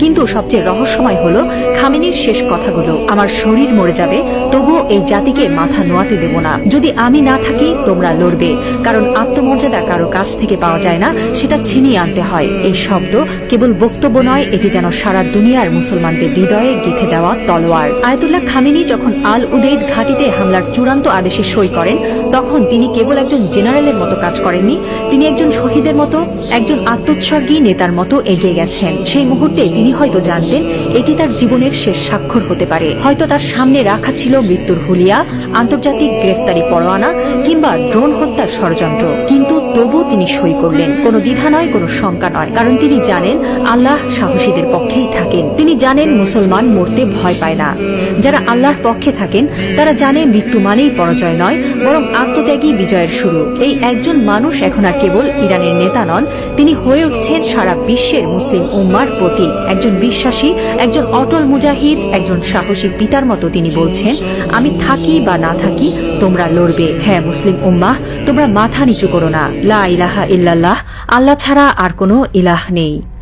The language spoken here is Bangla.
কিন্তু সবচেয়ে রহস্যময় হলো খামেনির শেষ কথাগুলো, আমার শরীর মরে যাবে তবুও এই জাতিকে মাথা নোয়াতে দেব না। যদি আমি না থাকি তোমরা লড়বে, কারণ আত্মমর্যাদা কারো কাছ থেকে পাওয়া যায় না, সেটা ছিনিয়ে আনতে হয়। এই শব্দ কেবল বক্তব্য নয়, এটি যেন সারা দুনিয়ার মুসলমানদের হৃদয়ে গেঁথে দেওয়া তলোয়ার। আয়াতুল্লাহ খামেনি যখন আল উদেইদ ঘাঁটিতে হামলার চূড়ান্ত আদেশে সই করেন, তখন তিনি কেবল একজন জেনারেলের মতো কাজ করেননি, তিনি একজন শহীদের মতো, একজন আত্মোৎসর্গী নেতার মতো এগিয়ে গেছেন। সেই মুহূর্তে তিনি হয়তো জানতেন এটি তার জীবনের শেষ স্বাক্ষর হতে পারে। হয়তো তার সামনে রাখা ছিল মৃত্যুর হুলিয়া, আন্তর্জাতিক গ্রেফতারি পরোয়ানা কিংবা ড্রোন হত্যার ষড়যন্ত্র, কিন্তু তবু তিনি সই করলেন। কোনো দ্বিধা নয়, কোনো শঙ্কা নয়, কারণ তিনি জানেন আল্লাহ সাহসীদের পক্ষেই থাকেন। তিনি জানেন মুসলমান মরতে ভয় পায় না। যারা আল্লাহর পক্ষে থাকেন তারা জানে মৃত্যু মানেই পরাজয় নয়, বরং আত্মত্যাগী বিজয়ের শুরু। এই একজন মানুষ এখন আর কেবল ইরানের নেতা নন, তিনি হয়ে উঠছেন সারা বিশ্বের মুসলিম উম্মার প্রতীক। একজন বিশ্বাসী, একজন অটল মুজাহিদ, একজন সাহসী পিতার মতো তিনি বলছেন, আমি থাকি বা না থাকি তোমরা লড়বে। হ্যাঁ মুসলিম উম্মাহ, তোমরা মাথা নিচু করো না। লা ইলাহা ইল্লাল্লাহ, আল্লাহ ছাড়া আর কোনো ইলাহ নেই।